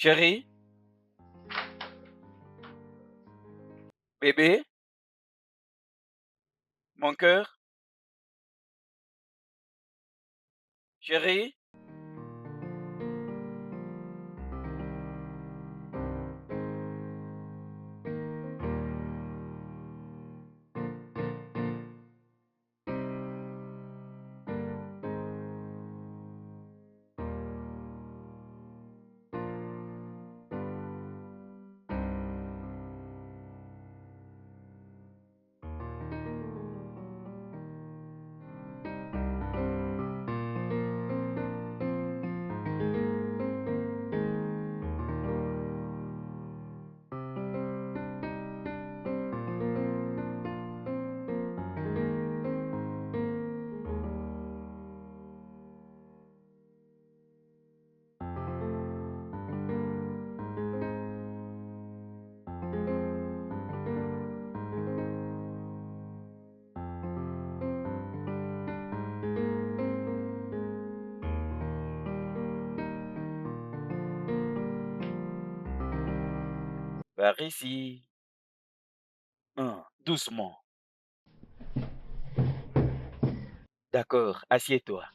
Chérie, bébé, mon cœur, chérie. Par ici. Doucement. D'accord, assieds-toi.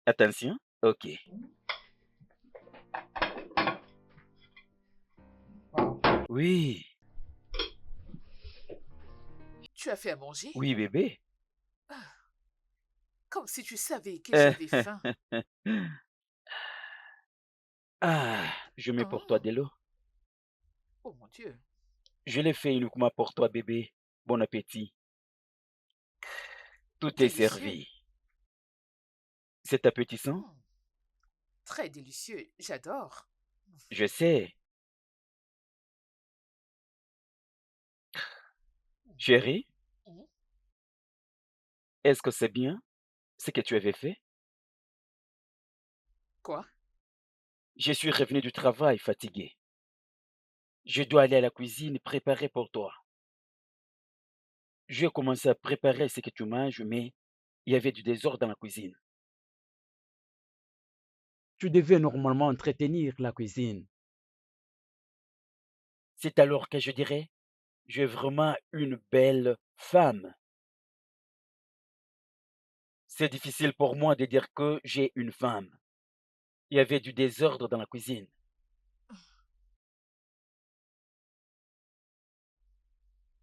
Attention. Ok. Oui, Tu as fait à manger? oui, bébé. Comme si tu savais que j'avais faim. Je mets pour toi Ah, de l'eau. oh mon Dieu. Je l'ai fait uniquement pour toi, bébé. Bon appétit. Tout est Délicieux. servi. C'est appétissant? Hmm, très délicieux. J'adore. Je sais. Chérie, Mhm. est-ce que c'est bien ce que tu avais fait? Quoi? Je suis revenu du travail fatigué. Je dois aller à la cuisine préparer pour toi. J'ai commencé à préparer ce que tu manges, mais il y avait du désordre dans la cuisine. Tu devais normalement entretenir la cuisine. C'est alors que je dirais, j'ai vraiment une belle femme. C'est difficile pour moi de dire que j'ai une femme. Il y avait du désordre dans la cuisine.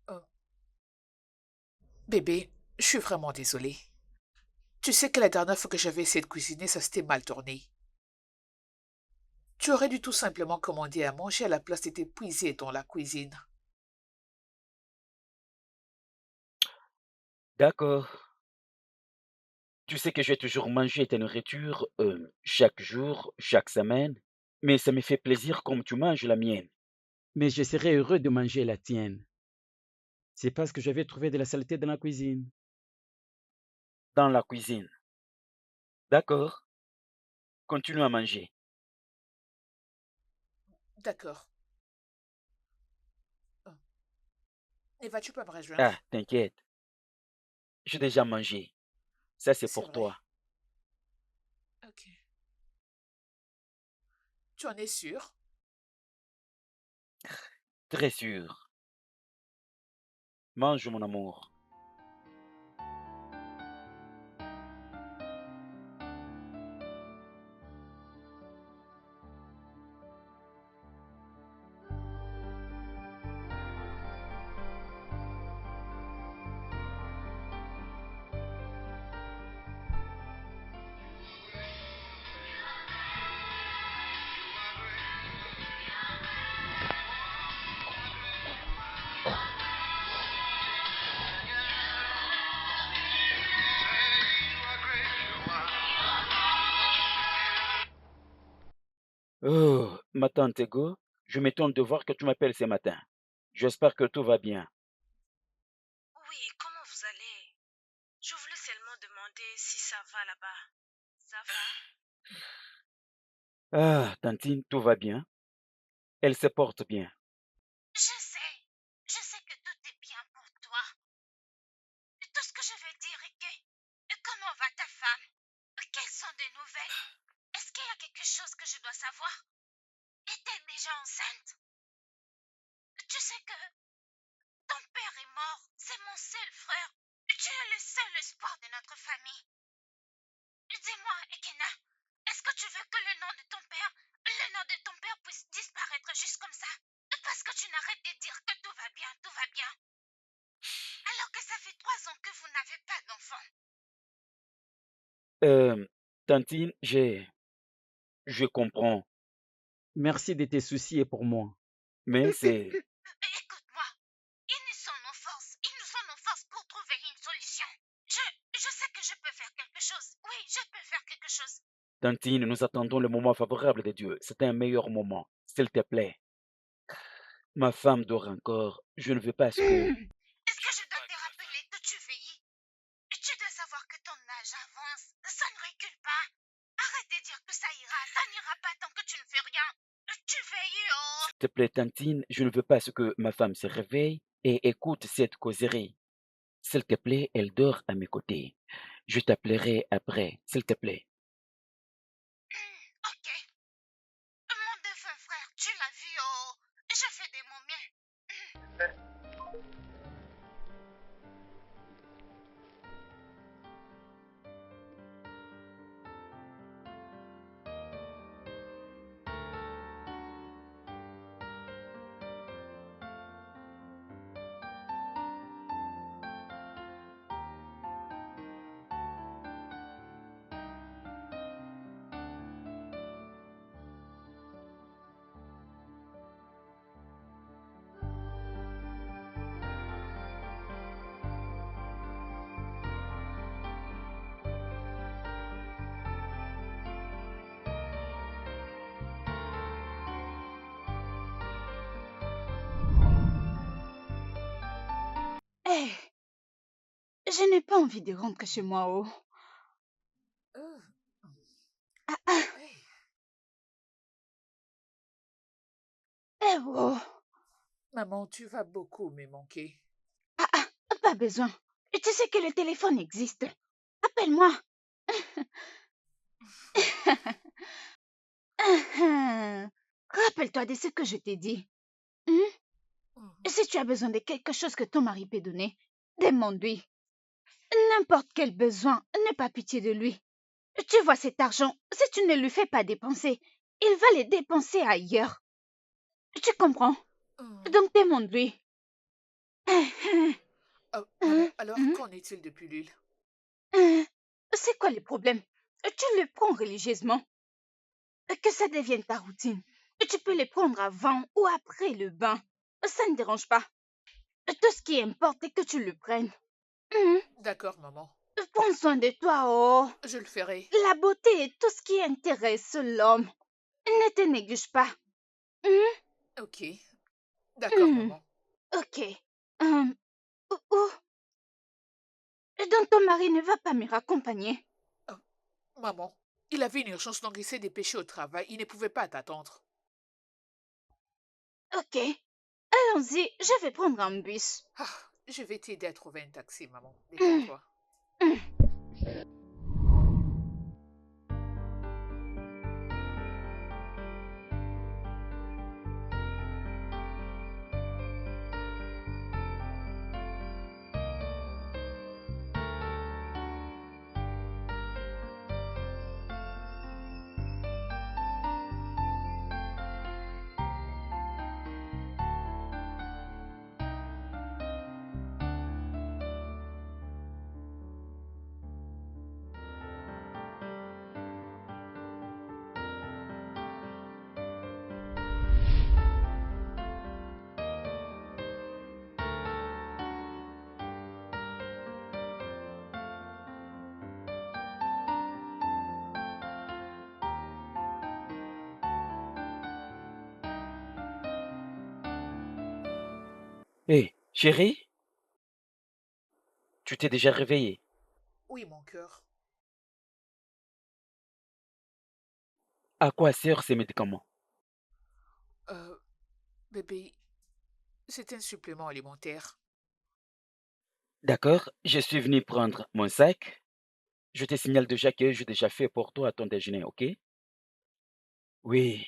Oh, bébé, je suis vraiment désolée. Tu sais que la dernière fois que j'avais essayé de cuisiner, ça s'était mal tourné. Tu aurais dû tout simplement commander à manger à la place de t'épuiser dans la cuisine. D'accord. Tu sais que j'ai toujours mangé ta nourriture chaque jour, chaque semaine, mais ça me fait plaisir comme tu manges la mienne. Mais je serais heureux de manger la tienne. C'est parce que j'avais trouvé de la saleté dans la cuisine. Dans la cuisine. D'accord. Continue à manger. D'accord. Oh, et vas-tu pas me Ah, rejoindre? t'inquiète. J'ai déjà mangé. Ça, c'est C'est pour vrai. toi. Ok. Tu en es sûr? Très sûr. Mange, mon amour. Oh, ma tante Ego, je m'étonne de voir que tu m'appelles ce matin. J'espère que tout va bien. Oui, comment vous allez? Je voulais seulement demander si ça va là-bas. Ça va? Ah, tantine, tout va bien. Elle se porte bien. Je sais que tout est bien pour toi. Et tout ce que je veux dire est que, comment va ta femme? Quelles sont des nouvelles? Est-ce qu'il y a quelque chose que je dois savoir? Est-elle déjà enceinte? Tu sais que ton père est mort. C'est mon seul frère. Tu es le seul espoir de notre famille. Dis-moi, Ekena, est-ce que tu veux que le nom de ton père puisse disparaître juste comme ça? Parce que tu n'arrêtes de dire que tout va bien, alors que ça fait 3 ans que vous n'avez pas d'enfant. Tantine, je comprends. Merci de te soucier pour moi. Mais c'est... Écoute-moi, il nous faut nos forces pour trouver une solution. Je sais que je peux faire quelque chose. Oui, je peux faire quelque chose. Tantine, nous attendons le moment favorable de Dieu. C'est un meilleur moment. S'il te plaît. Ma femme dort encore. Je ne veux pas ce que... Est-ce que je dois te rappeler que tu vieillis? Tu dois savoir que ton âge avance. Ça ne recule pas. Arrête de dire que ça ira. Ça n'ira pas tant que tu ne fais rien. Tu vieillis, oh. S'il te plaît, Tantine, je ne veux pas ce que ma femme se réveille et écoute cette causerie. S'il te plaît, elle dort à mes côtés. Je t'appellerai après, s'il te plaît. Ok. Mon défunt frère, tu l'as vu, oh. Je fais de mon mieux. Eh, je n'ai pas envie de rentrer chez moi, oh. Euh, Ah, ah, hey, oh. maman, tu vas beaucoup me manquer. Ah, ah, pas besoin. Tu sais que le téléphone existe. Appelle-moi. Rappelle-toi de ce que je t'ai dit. Hmm? Mhm. Si tu as besoin de quelque chose que ton mari peut donner, demande-lui. N'importe quel besoin, n'aie pas pitié de lui. Tu vois cet argent, si tu ne lui fais pas dépenser, il va les dépenser ailleurs. Tu comprends? Mhm. Donc demande-lui. Maman, alors qu'en est-il depuis l'huile? C'est quoi le problème? Tu le prends religieusement. Que ça devienne ta routine. Tu peux les prendre avant ou après le bain. Ça ne dérange pas. Tout ce qui importe est que tu le prennes. Hum, D'accord, maman. Prends soin de toi, oh. Je le ferai. La beauté est tout ce qui intéresse l'homme. Ne te néglige pas. Hum, Ok. D'accord, hum, maman. Ok. Hum, oh. Donc ton mari ne va pas me raccompagner. Oh, maman, il avait une urgence donc il s'est dépêché au travail. Il ne pouvait pas t'attendre. Ok. Allons-y, je vais prendre un bus. Ah, je vais t'aider à trouver un taxi, maman. Hum, Détends-toi. hum. Hé, chérie, tu t'es déjà réveillée. Oui, mon cœur. À quoi servent ces médicaments? Euh, bébé, c'est un supplément alimentaire. D'accord, je suis venu prendre mon sac. Je te signale déjà que j'ai déjà fait pour toi ton déjeuner, ok? Oui,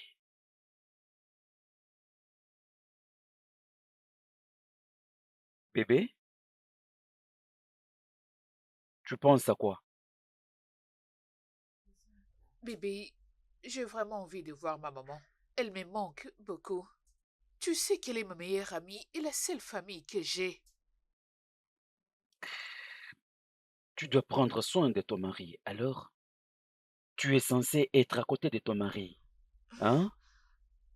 bébé, tu penses à quoi? Bébé, j'ai vraiment envie de voir ma maman. Elle me manque beaucoup. Tu sais qu'elle est ma meilleure amie et la seule famille que j'ai. Tu dois prendre soin de ton mari. Alors, tu es censé être à côté de ton mari, hein?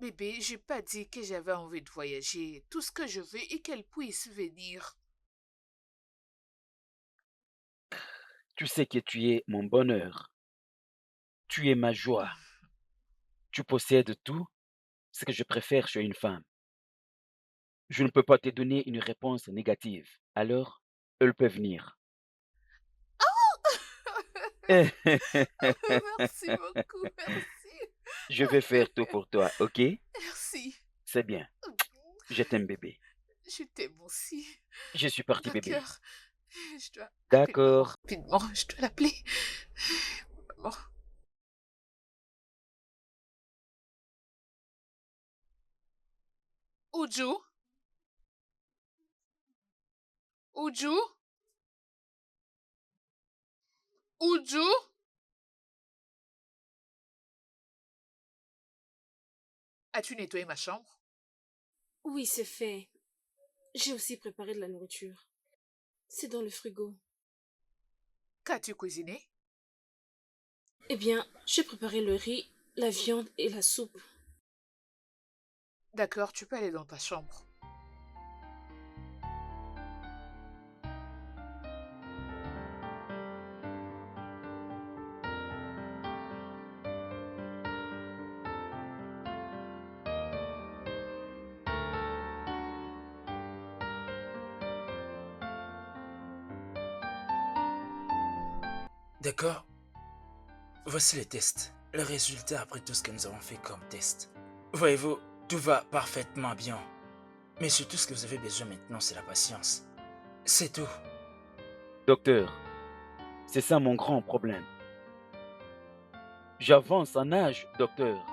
Bébé, j'ai pas dit que j'avais envie de voyager. Tout ce que je veux est qu'elle puisse venir. Tu sais que tu es mon bonheur, tu es ma joie, tu possèdes tout ce que je préfère chez une femme. Je ne peux pas te donner une réponse négative. Alors, elle peut venir. Merci beaucoup, merci. Je vais faire tout pour toi, ok? Merci. C'est bien. Je t'aime, bébé. Je t'aime aussi. Je suis parti, bébé. D'accord. Je dois appeler maman D'accord. rapidement. Je dois l'appeler. Maman. Uju? Uju? Uju? As-tu nettoyé ma chambre? Oui, c'est fait. J'ai aussi préparé de la nourriture. C'est dans le frigo. Qu'as-tu cuisiné? Eh bien, j'ai préparé le riz, la viande et la soupe. D'accord, tu peux aller dans ta chambre. D'accord, voici les tests. Le résultat après tout ce que nous avons fait comme test. Voyez-vous, tout va parfaitement bien. Mais surtout ce que vous avez besoin maintenant, c'est la patience. C'est tout. Docteur, c'est ça mon grand problème. J'avance en âge, docteur.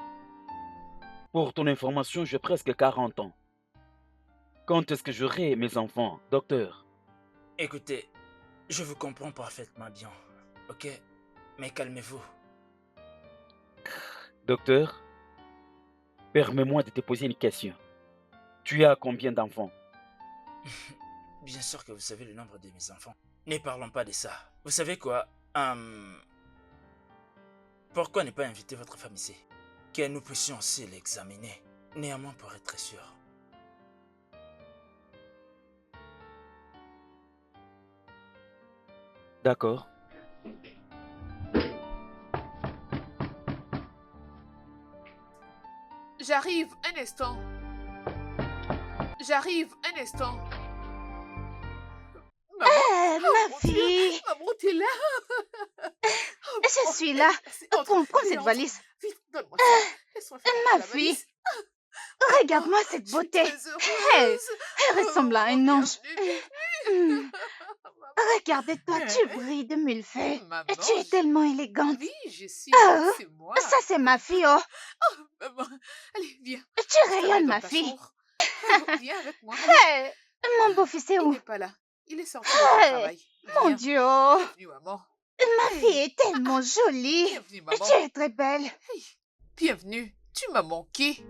Pour ton information, j'ai presque 40 ans. Quand est-ce que j'aurai mes enfants, docteur? Écoutez, je vous comprends parfaitement bien. Ok? Mais calmez-vous. Docteur, permets-moi de te poser une question. Tu as combien d'enfants? Bien sûr que vous savez le nombre de mes enfants. Ne parlons pas de ça. Vous savez quoi? Pourquoi ne pas inviter votre femme ici? Que nous puissions aussi l'examiner. Néanmoins pour être sûr. D'accord. J'arrive un instant. J'arrive un instant. Maman? Oh Ma mon Dieu! fille, Maman, t'es là? Oh, je maman. suis là. Merci. Entre. Prends Allez, cette entre. valise. Vite, donne-moi ça. Laisse-moi faire entrer Ma la fille, valise. Oh, oh, regarde-moi cette je suis beauté. très Hey, heureuse. elle Oh, ressemble à maman, un ange. bienvenue, Hum, bienvenue. Maman. Regarde-toi, tu brilles de mille feux. Tu Maman, es tellement élégante. oui, je suis là, Oh, c'est moi. ça c'est ma fille, oh. Oh, maman, allez, viens. Tu Installe-le rayonnes, dans ma ta fille. chambre. Oh, viens avec moi, allez. Hey, mon beau-fils est Il où? n'est pas là. Il est sorti avec le Hey, travail. mon Viens. Dieu, oh. Bienvenue, maman. Ma fille Hey, est tellement jolie. bienvenue, Tu maman. es très belle. Hey, bienvenue. Tu m'as manqué.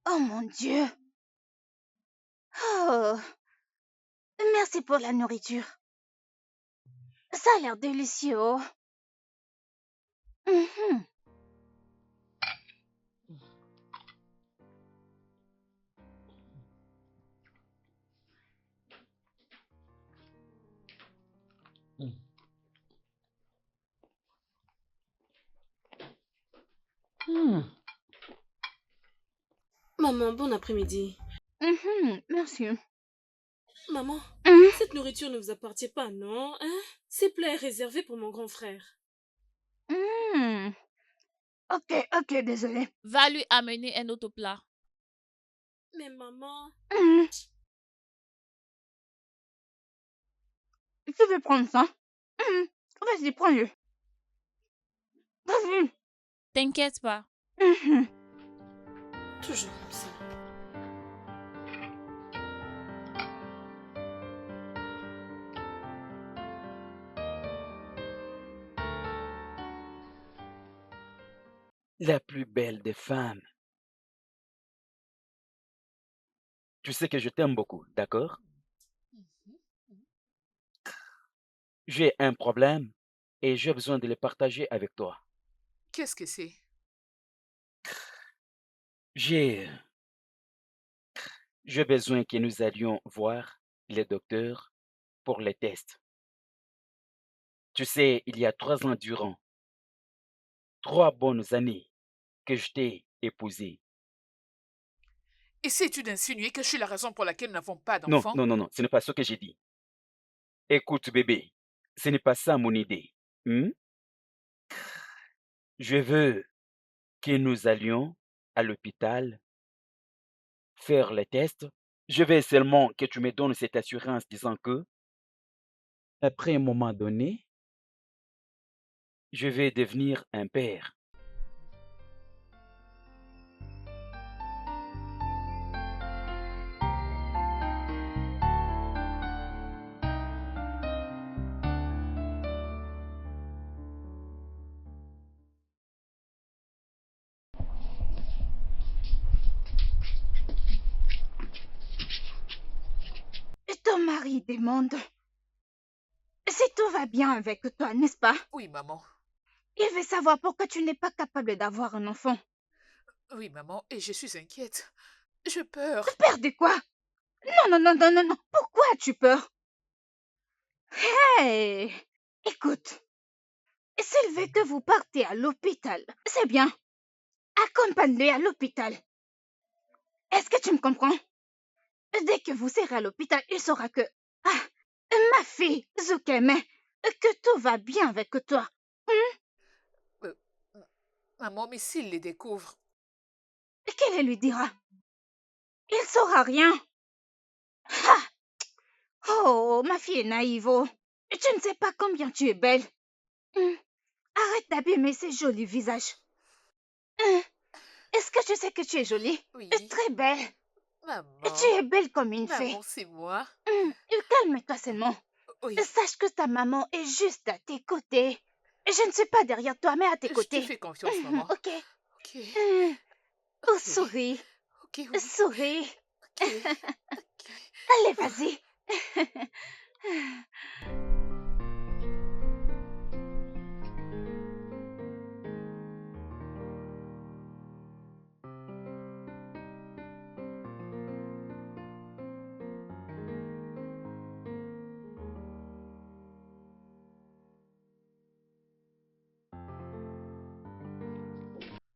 Oh mon Dieu. Oh, merci pour la nourriture. Ça a l'air délicieux, oh. Mhm. Maman, bon après-midi. Merci. Maman, Hum, cette nourriture ne vous appartient pas, non? Hein? Ces plats est réservé pour mon grand frère. hum. Ok, désolé. Va lui amener un autre plat. Mais maman... Tu veux prendre ça? Vas-y, prends-le. Vas-y. T'inquiète pas. Toujours comme ça. La plus belle des femmes. Tu sais que je t'aime beaucoup, d'accord? J'ai un problème et j'ai besoin de le partager avec toi. Qu'est-ce que c'est? J'ai j'ai besoin que nous allions voir le docteur pour les tests. Tu sais, il y a 3 ans durant, 3 bonnes années que je t'ai épousé. Essaies-tu d'insinuer que je suis la raison pour laquelle nous n'avons pas Non, d'enfant? non, non, non, ce n'est pas ce que j'ai dit. Écoute, bébé, ce n'est pas ça mon idée. Hmm? Je veux que nous allions à l'hôpital faire les tests. Je veux seulement que tu me donnes cette assurance disant que, après un moment donné, je vais devenir un père. Ton mari demande si tout va bien avec toi, n'est-ce pas? Oui, maman. Il veut savoir pourquoi tu n'es pas capable d'avoir un enfant. Oui, maman, et je suis inquiète. Je peur. Peur de quoi? Non. Pourquoi as-tu peur? Hey, écoute, s'il veut que vous partez à l'hôpital, c'est bien. Accompagne-le à l'hôpital. Est-ce que tu me comprends? Dès que vous serez à l'hôpital, il saura que... Ah, ma fille, Zukeme, que tout va bien avec toi. Euh, Maman, mais s'il les découvre... Qu'elle lui dira? Il saura rien. Ah! Oh, ma fille est naïve. Oh. Tu ne sais pas combien tu es belle. Arrête d'abîmer ce joli visage. Est-ce que tu sais que tu es jolie? Oui. Très belle. Maman. Tu es belle comme une fée. Maman, c'est moi. Calme-toi seulement. Oui. Sache que ta maman est juste à tes côtés. Je ne suis pas derrière toi, mais à tes Je côtés. te fais confiance, maman. Ok. Ok. Oh, Ok. souris. Ok, oui. Souris. Ok. Ok. Allez, vas-y.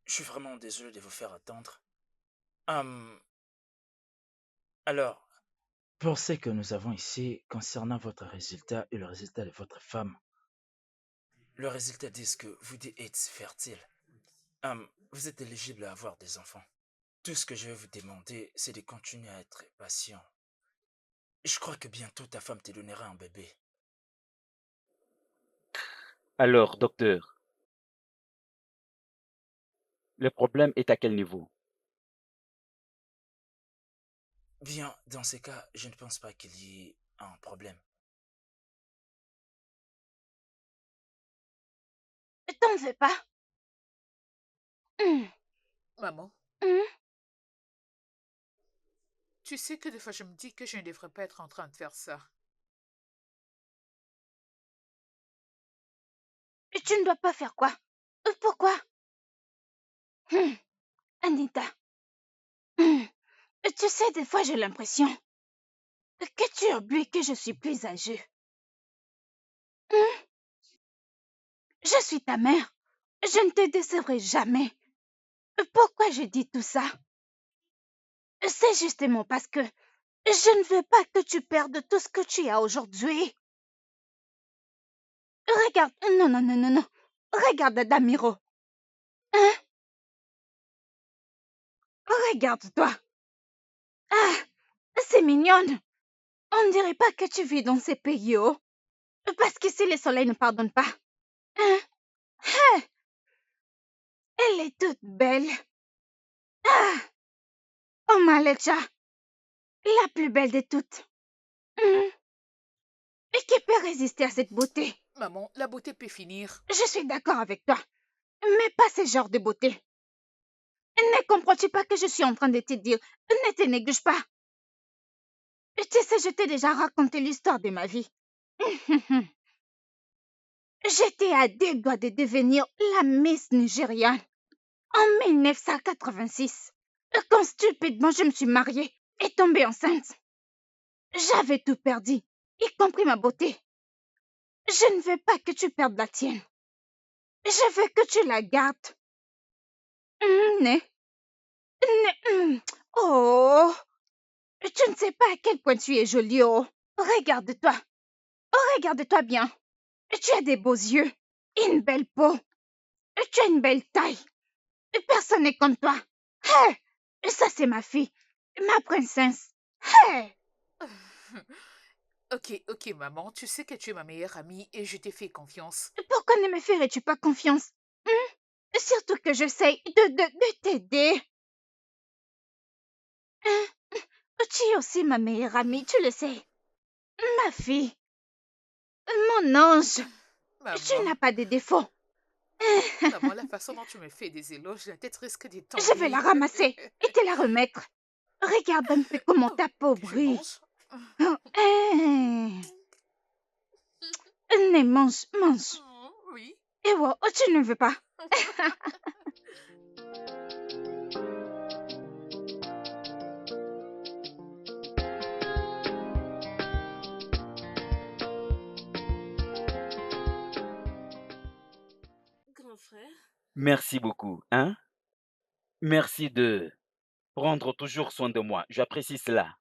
Je suis vraiment désolé de vous faire attendre. Alors, pour ce que nous avons ici concernant votre résultat et le résultat de votre femme, le résultat dit que vous êtes fertile. Vous êtes éligible à avoir des enfants. Tout ce que je vais vous demander, c'est de continuer à être patient. Je crois que bientôt ta femme te donnera un bébé. Alors, docteur, le problème est à quel niveau? Bien, dans ces cas, je ne pense pas qu'il y ait un problème. T'en veux pas? Maman, tu sais que des fois je me dis que je ne devrais pas être en train de faire ça. Tu ne dois pas faire quoi? Pourquoi? Anita. Tu sais, des fois j'ai l'impression que tu oublies que je suis plus âgée. Je suis ta mère. Je ne te décevrai jamais. Pourquoi je dis tout ça? C'est justement parce que je ne veux pas que tu perdes tout ce que tu as aujourd'hui. Regarde, non, non, non, non, non. Regarde Damiro. Hein? Regarde-toi. Ah, c'est mignonne. On ne dirait pas que tu vis dans ces pays, oh. Parce qu'ici, le soleil ne pardonne pas. Hein? Ah, elle est toute belle. Ah, oh Malecha, la plus belle de toutes. Hum, Et qui peut résister à cette beauté? Maman, la beauté peut finir. Je suis d'accord avec toi, mais pas ce genre de beauté. Ne comprends-tu pas que je suis en train de te dire, ne te néglige pas. Tu sais, je t'ai déjà raconté l'histoire de ma vie. J'étais à 2 doigts de devenir la Miss Nigériane en 1986. Quand stupidement je me suis mariée et tombée enceinte. J'avais tout perdu, y compris ma beauté. Je ne veux pas que tu perdes la tienne. Je veux que tu la gardes. Ne, Oh, tu ne sais pas à quel point tu es jolie, oh. Regarde-toi. Oh, regarde-toi bien. Tu as des beaux yeux, une belle peau. Tu as une belle taille. Personne n'est comme toi. Hey, ça c'est ma fille, ma princesse. Hey, Ok, maman, tu sais que tu es ma meilleure amie et je t'ai fait confiance. pourquoi ne me ferais-tu pas confiance? Surtout que j'essaye de t'aider. Hein? Tu es aussi ma meilleure amie, tu le sais. Ma fille, mon ange, tu Maman, n'as pas de défauts. maman, la façon dont tu me fais des éloges, la tête risque de Je vais la tomber. ramasser et te la remettre. Regarde un peu comment ta peau Je brille. mange. Oh, ne mange, mange. Oui. Et wow, tu ne veux pas. Grand frère, Merci beaucoup, hein? Merci de prendre toujours soin de moi. J'apprécie cela.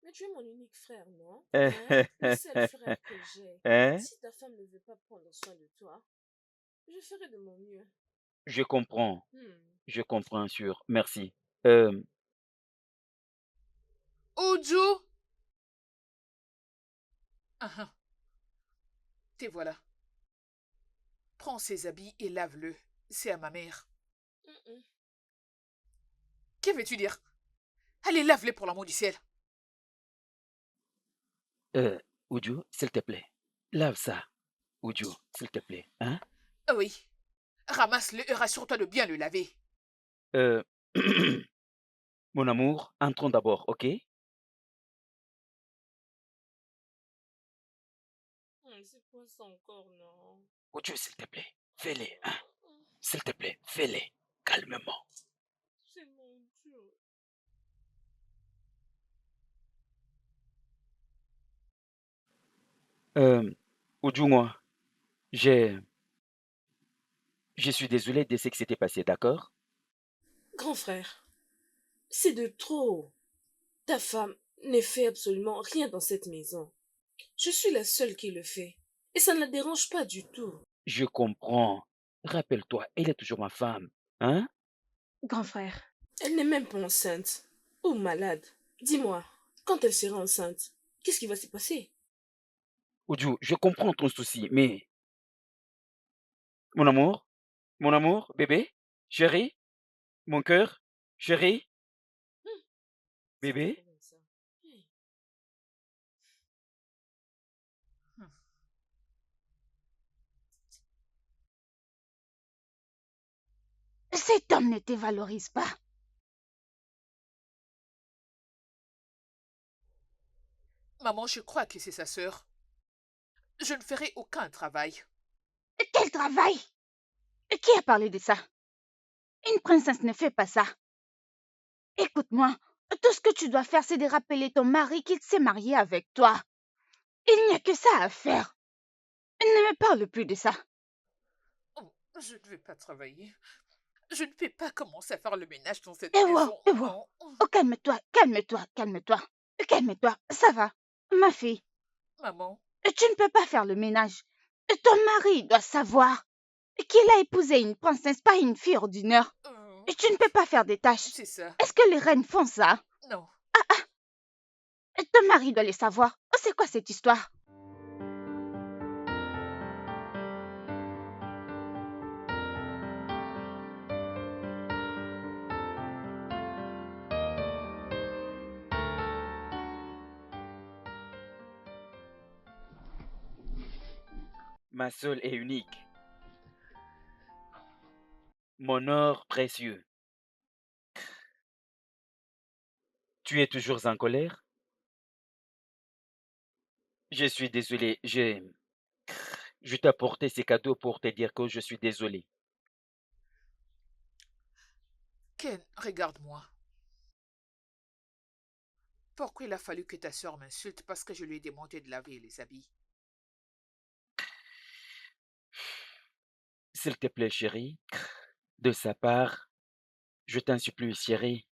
mais tu es mon unique frère, non? Hein? Hein? Le seul frère que j'ai. Hein? Si ta femme ne veut pas prendre soin de toi, je ferai de mon mieux. Je comprends. Hmm. Je comprends, sûr. Merci. Euh, Ojo! Ah, ah, te voilà. Prends ses habits et lave-le. C'est à ma mère. Mm-mm. Que veux-tu dire? Allez, lave-le pour l'amour du ciel. Uju, s'il te plaît. Lave ça. Uju, s'il te plaît. Hein? Ah oui. Ramasse-le et rassure-toi de bien le laver. Euh, Mon amour, entrons d'abord, ok? C'est quoi ça encore, non? Uju, s'il te plaît. Fais-le, hein? S'il te plaît, fais-le. Calmement. C'est mon Dieu. Uju, moi, j'ai... Je suis désolé de ce qui s'était passé, d'accord? Grand frère, c'est de trop. Ta femme ne fait absolument rien dans cette maison. Je suis la seule qui le fait. Et ça ne la dérange pas du tout. Je comprends. Rappelle-toi, elle est toujours ma femme. Hein? Grand frère, Elle n'est même pas enceinte. Ou malade. Dis-moi, quand elle sera enceinte, qu'est-ce qui va se passer? Uju, je comprends ton souci, mais... mon amour, bébé, chéri, mon cœur, chéri, C'est pas bébé. comme ça. Hey. cet homme ne te valorise pas. Maman, je crois que c'est sa sœur. Je ne ferai aucun travail. Quel travail? Qui a parlé de ça? Une princesse ne fait pas ça. Écoute-moi, tout ce que tu dois faire, c'est de rappeler ton mari qu'il s'est marié avec toi. Il n'y a que ça à faire. Ne me parle plus de ça. Oh, je ne vais pas travailler. Je ne peux pas commencer à faire le ménage dans cette Eh maison. oh, Non. oh, calme-toi, calme-toi, calme-toi. Calme-toi, ça va. Ma fille, Maman, tu ne peux pas faire le ménage. Ton mari doit savoir qu'il a épousé une princesse, pas une fille ordinaire. euh, Tu ne peux pas faire des tâches. c'est ça. Est-ce que les reines font ça? Non. Ton mari doit les savoir. C'est quoi cette histoire? Ma seule et unique, mon or précieux. Tu es toujours en colère? Je suis désolé, je t'ai apporté ces cadeaux pour te dire que je suis désolé. Ken, regarde-moi. Pourquoi il a fallu que ta sœur m'insulte parce que je lui ai demandé de laver les habits? S'il te plaît, chérie, de sa part, je t'en supplie, chérie,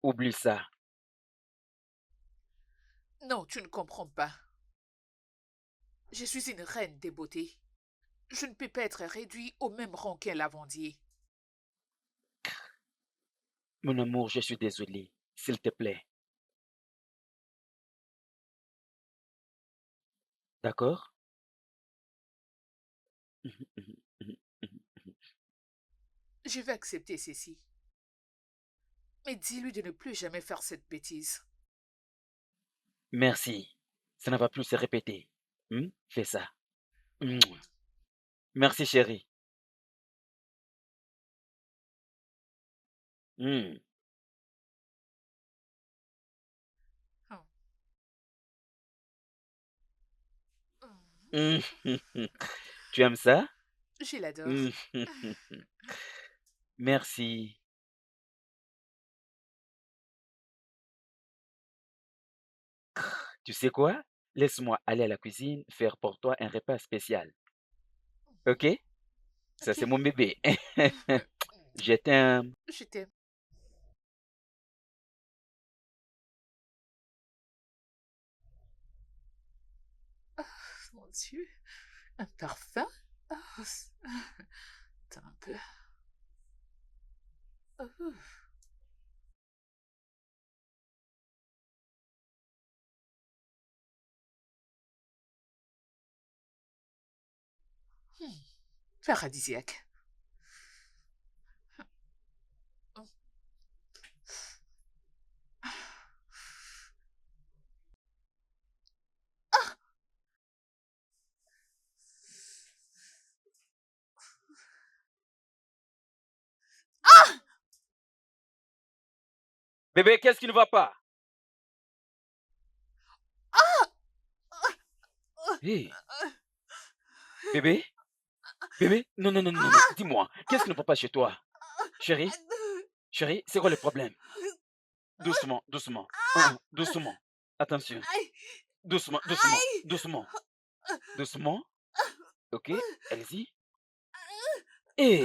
oublie ça. Non, tu ne comprends pas. Je suis une reine des beautés. Je ne peux pas être réduit au même rang qu'un lavandier. Mon amour, je suis désolé, s'il te plaît. D'accord? Mhm, mhm, mhm, mhm, mhm. Je vais accepter ceci. Mais dis-lui de ne plus jamais faire cette bêtise. Merci. Ça ne va plus se répéter. Fais ça. Mouah. Merci, chérie. Hmm. Oh. Hmm. Tu aimes ça? Je l'adore. Hmm. Merci. Tu sais quoi? Laisse-moi aller à la cuisine faire pour toi un repas spécial. OK? Ça, c'est Ok. mon bébé. Je t'aime. Je t'aime. Mon Dieu. Un parfum? Oh, attends un peu. Oh. Paradisiaque. Bébé, qu'est-ce qui ne va pas? Hé, bébé? Bébé? Non, non, non, non, non. Dis-moi, qu'est-ce qui ne va pas chez toi? Chérie? Chérie, c'est quoi le problème? Doucement, doucement. Doucement. Attention. Aïe, Doucement, doucement, aïe. doucement. Doucement. OK? Allez-y. Hé!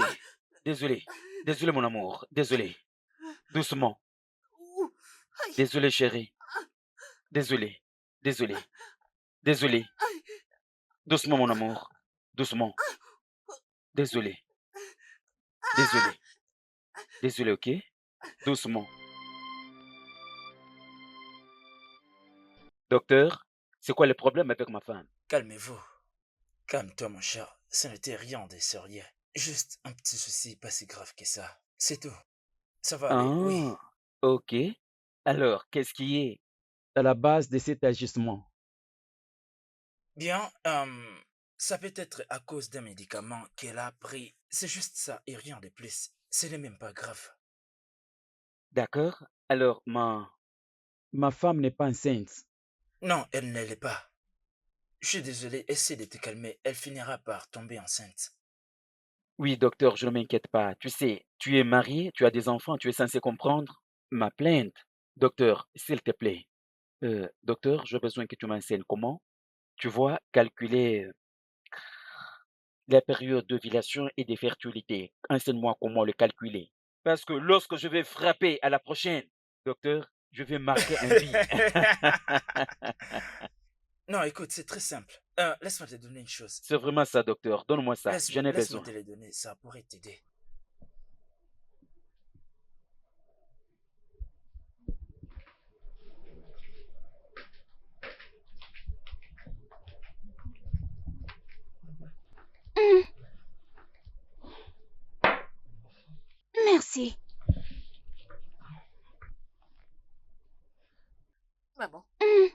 Désolé. Désolé, mon amour. Désolé. Doucement. Ouh, aïe, Désolé, chérie. Désolé. Désolé. Désolé. aïe. Doucement, mon amour. Doucement. Désolé. Désolé. Désolé, OK? Doucement. Docteur, c'est quoi le problème avec ma femme? Calmez-vous. Calme-toi, mon cher. Ce n'était rien de sérieux. Juste un petit souci pas si grave que ça. C'est tout. Ça va aller, oui. Ah, OK. Alors, qu'est-ce qui est à la base de cet agissement? Bien, ça peut être à cause d'un médicament qu'elle a pris. C'est juste ça et rien de plus. Ce n'est même pas grave. D'accord? Alors, ma femme n'est pas enceinte. Non, elle ne l'est pas. Je suis désolé, essaie de te calmer. Elle finira par tomber enceinte. Oui, docteur, je ne m'inquiète pas. Tu sais, tu es marié, tu as des enfants, tu es censé comprendre ma plainte. Docteur, s'il te plaît. Docteur, j'ai besoin que tu m'enseignes comment, tu vois, calculer la période d'ovulation et de fertilité. Enseigne-moi comment le calculer. Parce que lorsque je vais frapper à la prochaine, docteur, je vais marquer un but. Non, écoute, c'est très simple. Laisse-moi te donner une chose. C'est vraiment ça, docteur. Donne-moi ça. Laisse-moi J'en ai laisse-moi besoin. te les donner, ça pourrait t'aider. Hum, Merci. Maman, Hum,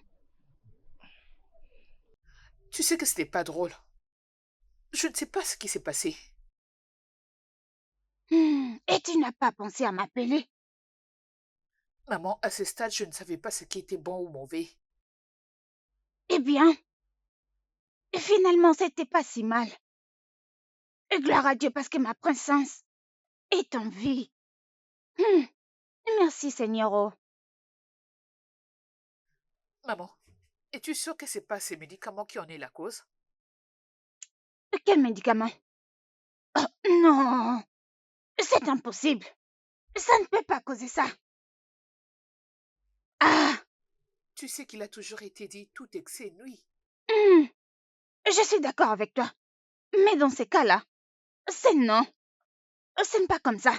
tu sais que ce n'est pas drôle. Je ne sais pas ce qui s'est passé. Et tu n'as pas pensé à m'appeler? Maman, à ce stade, je ne savais pas ce qui était bon ou mauvais. Eh bien, finalement, c'était pas si mal. Et gloire à Dieu parce que ma princesse est en vie. Hum, Merci, Seigneur. Oh. Maman, es-tu sûre que ce n'est pas ces médicaments qui en est la cause? Quel médicament? Oh, non, c'est impossible. Ça ne peut pas causer ça. Ah, Tu sais qu'il a toujours été dit tout excès nuit. je suis d'accord avec toi. Mais dans ces cas-là, c'est non. Ce n'est pas comme ça.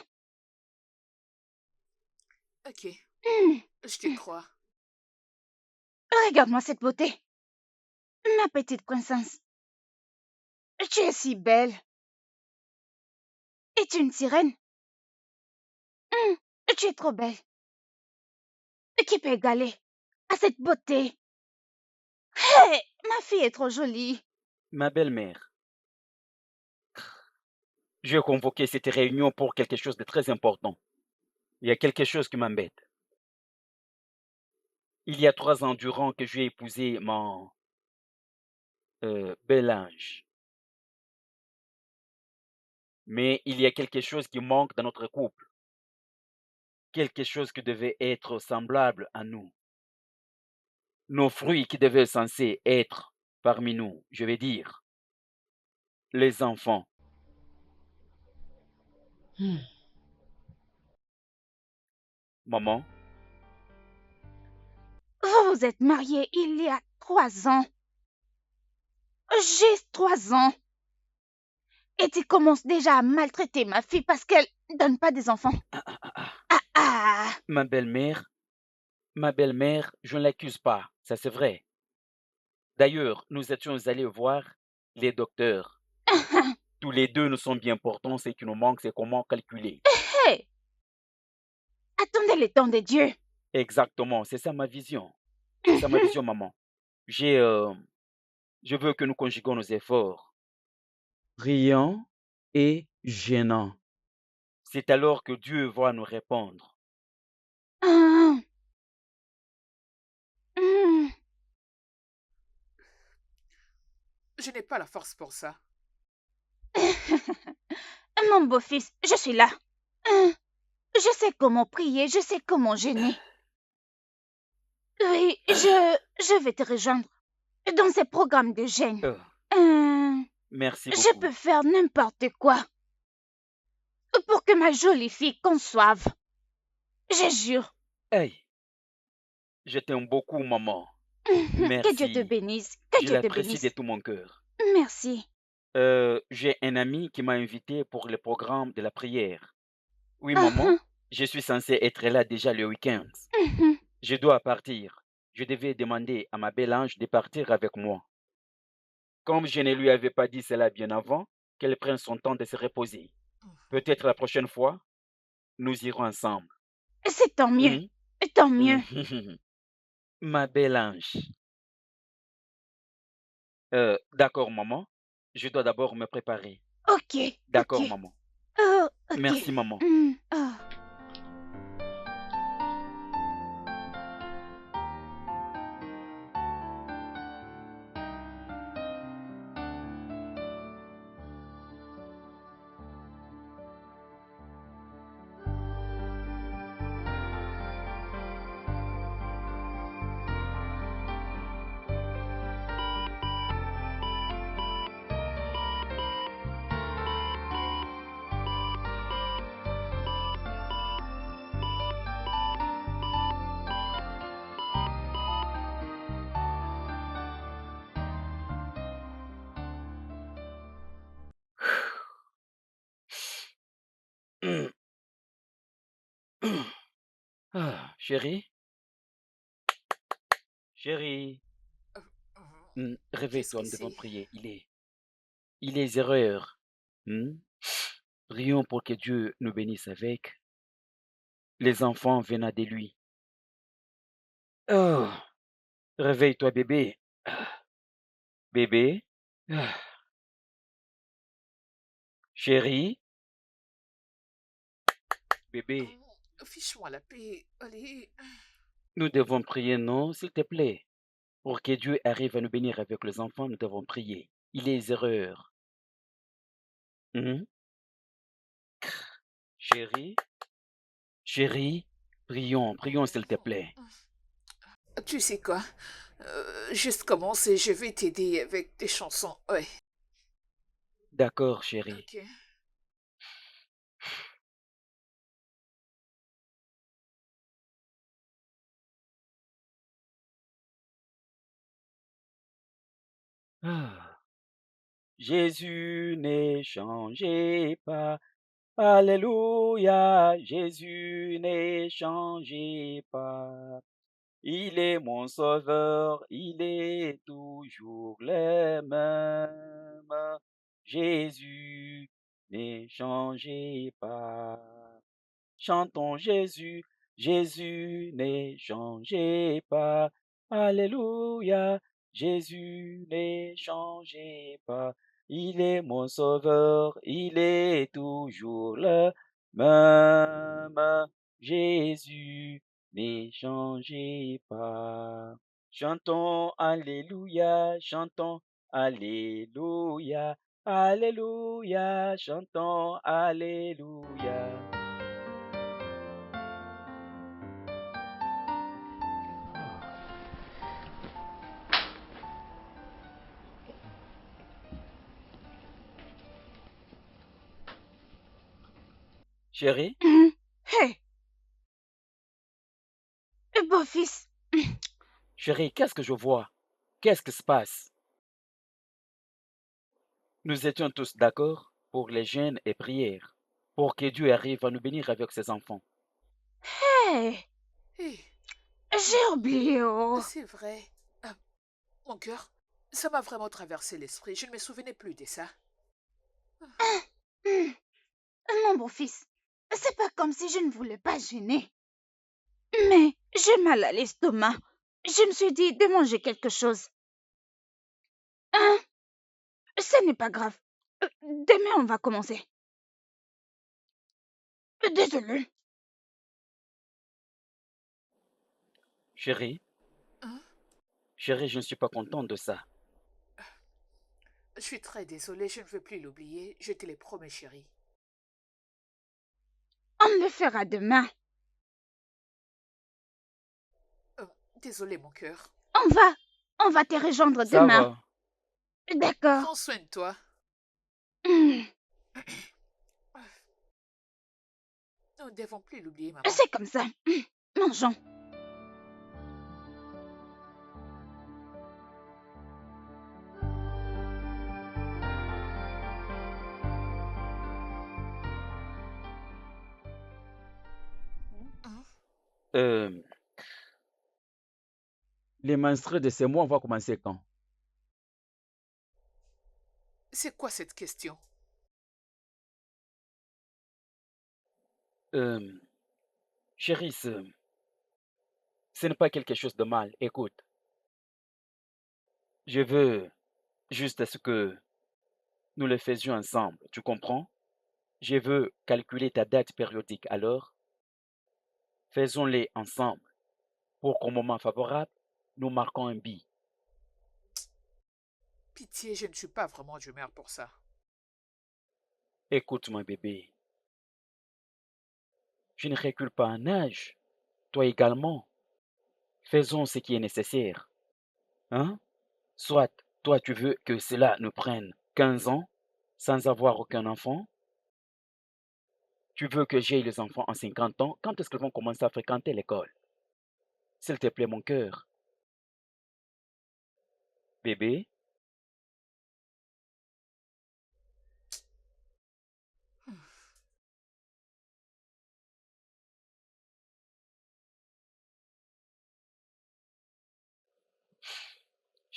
Ok, Hum, je te crois. Regarde-moi cette beauté. Ma petite princesse. Tu es si belle. Es-tu une sirène? Hum, Tu es trop belle. Qui peut égaler à cette beauté? Hé, ma fille est trop jolie. Ma belle-mère, je vais convoquer cette réunion pour quelque chose de très important. Il y a quelque chose qui m'embête. Il y a 3 ans durant que j'ai épousé mon bel ange. Mais il y a quelque chose qui manque dans notre couple. Quelque chose qui devait être semblable à nous. Nos fruits qui devaient censés être parmi nous, je vais dire, les enfants. Maman, Vous vous êtes mariés il y a 3 ans. Juste 3 ans. Et tu commences déjà à maltraiter ma fille parce qu'elle donne pas des enfants. Ah, ma belle-mère, je ne l'accuse pas, ça c'est vrai. D'ailleurs, nous étions allés voir les docteurs. Tous les deux nous sommes bien portants, ce qui nous manque, c'est comment calculer. Hé, attendez le temps de Dieu. Exactement, c'est ça ma vision. C'est ça ma vision, maman. J'ai, je veux que nous conjuguons nos efforts. Priant et gênant. C'est alors que Dieu va nous répondre. Ah, hum, Je n'ai pas la force pour ça. Mon beau-fils, je suis là. Je sais comment prier, je sais comment gêner. Oui, je vais te rejoindre dans ces programmes de gêne. Merci Je beaucoup. peux faire n'importe quoi pour que ma jolie fille conçoive. Je jure. Hey, je t'aime beaucoup, maman. Que Dieu te Merci. bénisse. Que Je Dieu te l'apprécie de bénisse. tout mon cœur. Merci. J'ai un ami qui m'a invité pour le programme de la prière. Oui, maman, je suis censé être là déjà le week-end. Je dois partir. Je devais demander à ma belle ange de partir avec moi. Comme je ne lui avais pas dit cela bien avant, qu'elle prenne son temps de se reposer. Peut-être la prochaine fois, nous irons ensemble. C'est tant mieux. Mhm. Tant mieux. Ma belle ange. D'accord, maman. Je dois d'abord me préparer. Ok. D'accord, Ok. maman. Oh, ok. Merci, maman. Oh. Ah, chérie, chérie, Euh, euh, Qu'est-ce réveille-toi, que nous devons c'est? prier. Il est 0 heure. Hmm? Prions pour que Dieu nous bénisse avec les enfants venant de lui. Oh, réveille-toi, bébé. Ah, bébé, ah, chérie, bébé, Fiche-moi la paix. Allez. nous devons prier, non, s'il te plaît. Pour que Dieu arrive à nous bénir avec les enfants, nous devons prier. Il est 0 heure. Hmm? Chérie, chérie, prions, s'il te plaît. Tu sais quoi? Juste commence et je vais t'aider avec tes chansons. Ouais, D'accord, chérie. ok. Ah. Jésus n'est changé pas. Alléluia, Jésus n'est changé pas. Il est mon sauveur, il est toujours le même. Jésus n'est changé pas. Chantons Jésus, Jésus n'est changé pas. Alléluia, Jésus n'est changé pas. Il est mon sauveur, il est toujours le même. Jésus n'est changé pas. Chantons Alléluia, chantons Alléluia, Alléluia, chantons Alléluia. Chérie, Hé, beau-fils, chérie, qu'est-ce que je vois? Qu'est-ce qui se passe? Nous étions tous d'accord pour les jeûnes et prières, pour que Dieu arrive à nous bénir avec ses enfants. hé, Hé, j'ai oublié, oh. c'est vrai. Ah, mon cœur, ça m'a vraiment traversé l'esprit. Je ne me souvenais plus de ça. Hmm, non, beau-fils, c'est pas comme si je ne voulais pas gêner. Mais j'ai mal à l'estomac. Je me suis dit de manger quelque chose. Hein? Ce n'est pas grave. Demain, on va commencer. Désolé. Chérie, Hein? chérie, je ne suis pas contente de ça. Je suis très désolée, je ne veux plus l'oublier. Je te le promets, chérie. On le fera demain. Euh, Désolée, mon cœur. On va te rejoindre Ça demain. va. D'accord. Prends soin de toi. Hmm, Nous ne devons plus l'oublier, maman. c'est comme ça. Mangeons. Hein? Euh, les menstrues de ces mois vont commencer quand? C'est quoi cette question? Euh, Chérie, ce n'est pas quelque chose de mal. Écoute, je veux juste à ce que nous le faisions ensemble. Tu comprends? Je veux calculer ta date périodique. Alors, faisons-les ensemble pour qu'au moment favorable, nous marquons un but. Pitié, je ne suis pas vraiment d'humeur pour ça. Écoute, mon bébé, je ne recule pas en âge. Toi également. Faisons ce qui est nécessaire. Hein? Soit toi tu veux que cela nous prenne 15 ans sans avoir aucun enfant. Tu veux que j'aie les enfants en 50 ans. Quand est-ce qu'ils vont commencer à fréquenter l'école? S'il te plaît, mon cœur. Bébé,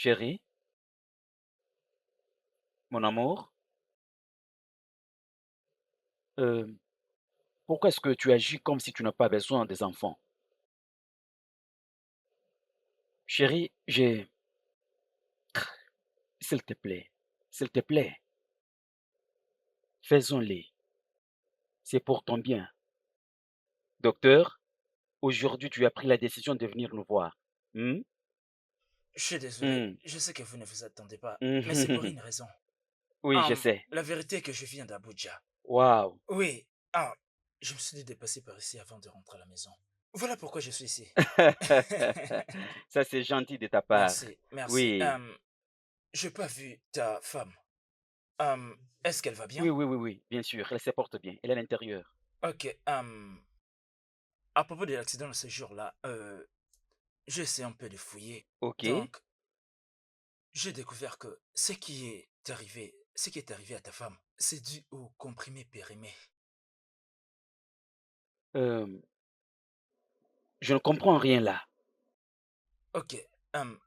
Chérie, mon amour, euh, pourquoi est-ce que tu agis comme si tu n'as pas besoin des enfants? Chérie, s'il te plaît, s'il te plaît, faisons-les. C'est pour ton bien. Docteur, aujourd'hui tu as pris la décision de venir nous voir. Hmm? Je suis désolé, Hmm. je sais que vous ne vous attendez pas, mais c'est pour Mhm. une raison. Oui, je sais. La vérité est que je viens d'Abuja. Waouh. Oui, je me suis dit de passer par ici avant de rentrer à la maison. Voilà pourquoi je suis ici. Ça, c'est gentil de ta part. Merci, merci. Oui, Je n'ai pas vu ta femme. Est-ce qu'elle va oui, bien? oui, oui, oui, bien sûr, elle se porte bien. Elle est à l'intérieur. Ok, à propos de l'accident de ce jour-là, j'essaie un peu de fouiller. Ok. Donc, j'ai découvert que ce qui est arrivé à ta femme, c'est dû au comprimé périmé. Euh, je ne comprends rien là. Ok, hum,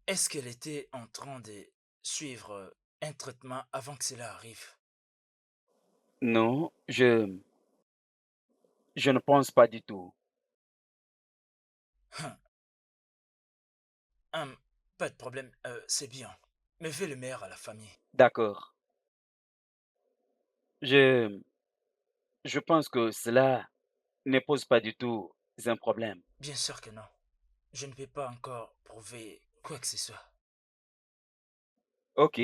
est-ce qu'elle était en train de suivre un traitement avant que cela arrive? Non, je ne pense pas du tout. Hum, hum, pas de problème, c'est bien. Mais fais le meilleur à la famille. D'accord. Je, je pense que cela ne pose pas du tout un problème. Bien sûr que non. Je ne peux pas encore prouver quoi que ce soit. Ok.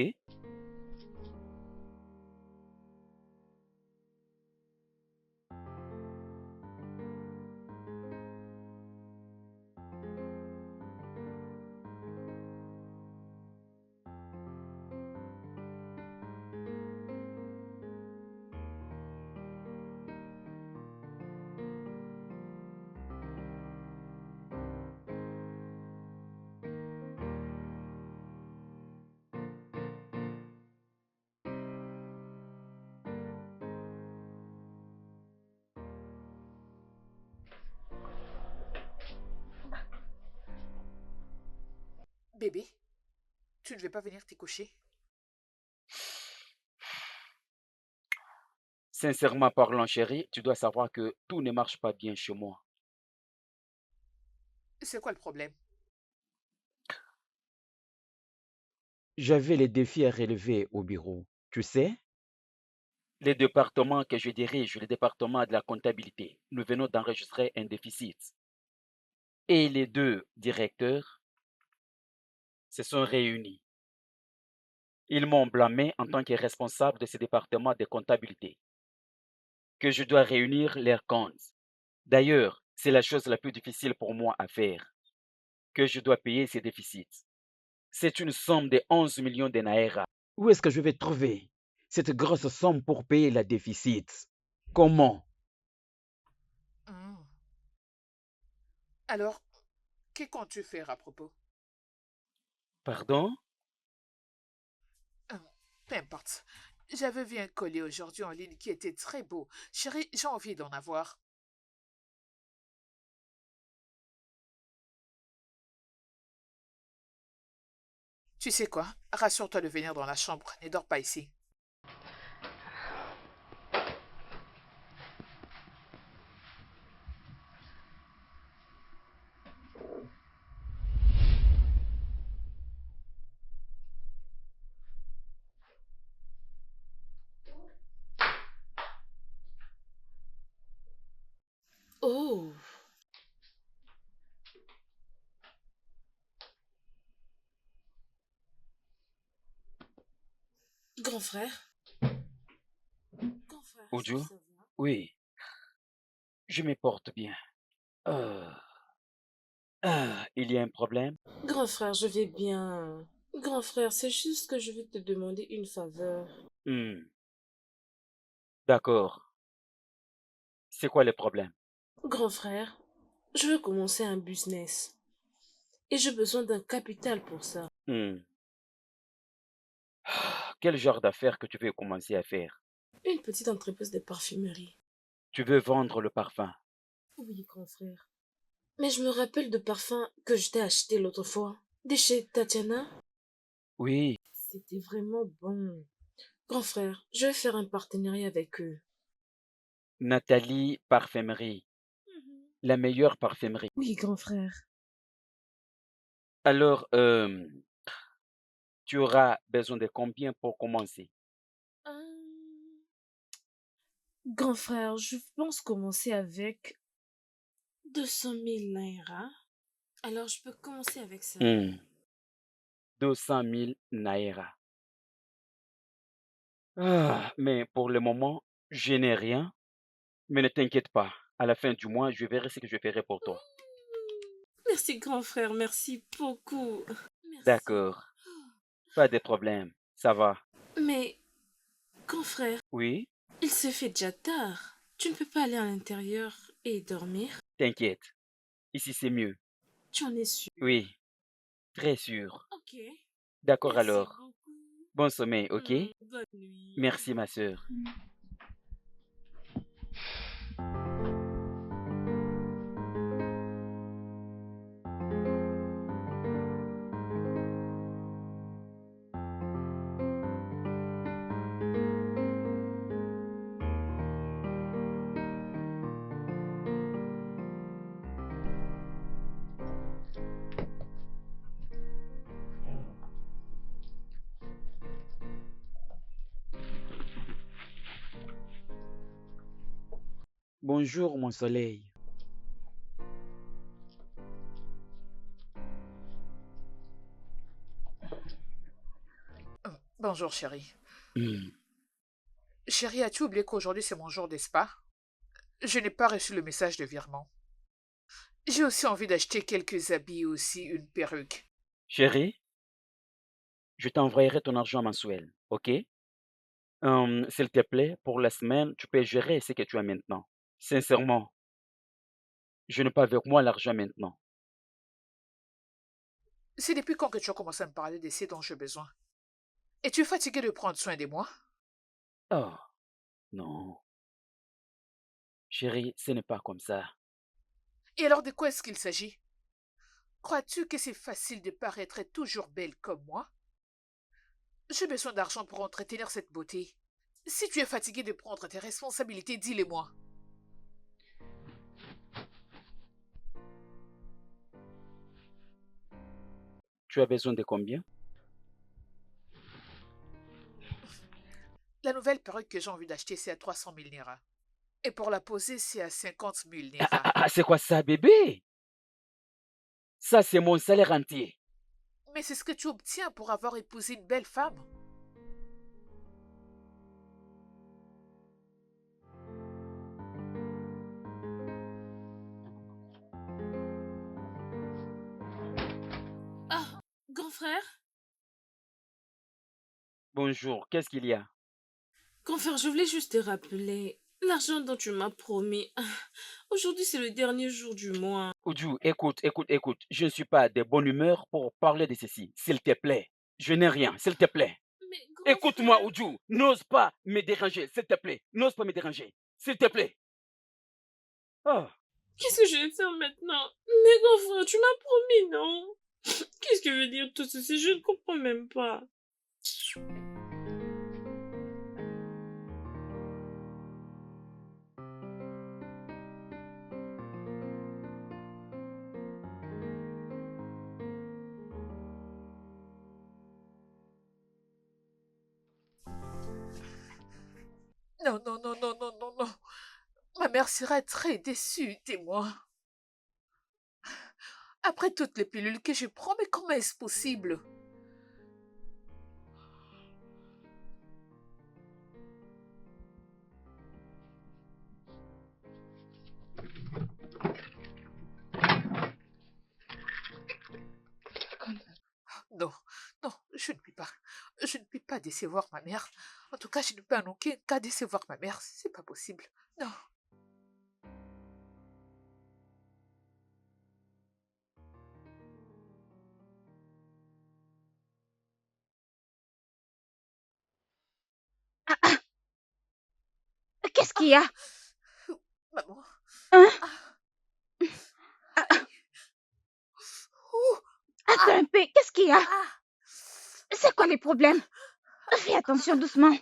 Bébé, tu ne veux pas venir t'y coucher? Sincèrement parlant, chérie, tu dois savoir que tout ne marche pas bien chez moi. C'est quoi le problème? J'avais les défis à relever au bureau. Tu sais, les départements que je dirige, le département de la comptabilité, nous venons d'enregistrer un déficit. Et les deux directeurs se sont réunis. Ils m'ont blâmé en tant que responsable de ce département de comptabilité, que je dois réunir leurs comptes. D'ailleurs, c'est la chose la plus difficile pour moi à faire, que je dois payer ces déficits. C'est une somme de 11 millions de naira. Où est-ce que je vais trouver cette grosse somme pour payer la déficit? Comment? Hmm. Alors, que comptes-tu faire à propos? Pardon? Hum, Peu importe. J'avais vu un collier aujourd'hui en ligne qui était très beau. Chérie, j'ai envie d'en avoir. Tu sais quoi? Rassure-toi de venir dans la chambre. Ne dors pas ici. Oh, grand frère. Grand frère, est-ce que Ojo? ça va? Oui, je me porte bien. Ah, il y a un problème? Grand frère, je vais bien. Grand frère, c'est juste que je veux te demander une faveur. Hmm, d'accord. C'est quoi le problème? Grand frère, je veux commencer un business. Et j'ai besoin d'un capital pour ça. Hmm, quel genre d'affaires que tu veux commencer à faire? Une petite entreprise de parfumerie. Tu veux vendre le parfum? Oui, grand frère. Mais je me rappelle de parfums que je t'ai acheté l'autre fois. De chez Tatiana. Oui, C'était vraiment bon. Grand frère, je vais faire un partenariat avec eux. Nathalie Parfumerie, Mhm. la meilleure parfumerie. Oui, grand frère. Alors, tu auras besoin de combien pour commencer? Euh, Grand frère, je pense commencer avec 200 000 naira. Alors, je peux commencer avec ça. 200 000 naira. Ah, mais pour le moment, je n'ai rien. Mais ne t'inquiète pas. À la fin du mois, je verrai ce que je ferai pour toi. Merci, grand frère, merci beaucoup. Merci. D'accord. Pas de problème. Ça va. Mais, grand frère, Oui, il se fait déjà tard. Tu ne peux pas aller à l'intérieur et dormir? t'inquiète. Ici, c'est mieux. Tu en es sûr? Oui, très sûr. Ok. D'accord Merci alors. beaucoup. Bon sommeil, ok? Bonne nuit. Merci, ma sœur. Bonjour, mon soleil. Bonjour, chérie. Hmm. Chérie, as-tu oublié qu'aujourd'hui c'est mon jour des spas? Je n'ai pas reçu le message de virement. J'ai aussi envie d'acheter quelques habits et aussi une perruque. Chérie, je t'envoyerai ton argent mensuel, ok? S'il te plaît, pour la semaine, tu peux gérer ce que tu as maintenant. Sincèrement, je n'ai pas avec moi l'argent maintenant. C'est depuis quand que tu as commencé à me parler de ce dont j'ai besoin? Es-tu fatigué de prendre soin de moi? Oh, non. Chérie, ce n'est pas comme ça. Et alors de quoi est-ce qu'il s'agit? Crois-tu que c'est facile de paraître toujours belle comme moi? J'ai besoin d'argent pour entretenir cette beauté. Si tu es fatigué de prendre tes responsabilités, dis-les-moi. Tu as besoin de combien? La nouvelle perruque que j'ai envie d'acheter, c'est à 300 000 naira. Et pour la poser, c'est à 50 000 Ah, ah, naira. ah, ah, c'est quoi ça, bébé? Ça, c'est mon salaire entier. Mais c'est ce que tu obtiens pour avoir épousé une belle femme. Ah, grand frère? Bonjour, qu'est-ce qu'il y a? Grand frère, je voulais juste te rappeler l'argent dont tu m'as promis. Aujourd'hui, c'est le dernier jour du mois. Oudjou, écoute. Je ne suis pas de bonne humeur pour parler de ceci. S'il te plaît. Je n'ai rien, s'il te plaît. Mais grand Écoute-moi, frère, Oudjou. N'ose pas me déranger, s'il te plaît. N'ose pas me déranger. S'il te plaît. Oh, qu'est-ce que je vais faire maintenant? Mais grand frère, tu m'as promis, non? Qu'est-ce que veut dire tout ceci? Je ne comprends même pas. Non, non, non, non, non, non, non. Ma mère sera très déçue de moi. Après toutes les pilules que je prends, mais comment est-ce possible? Non, non, je ne puis pas. Je ne puis pas décevoir ma mère. En tout cas, je ne peux en aucun cas décevoir ma mère. C'est pas possible. Non. Ah, ah, qu'est-ce qu'il y a? Maman. Hein? Ah, Ah, ah, aïe. Ouh. attends Ah, un peu, qu'est-ce qu'il y a? ah. C'est quoi les problèmes? Fais attention doucement.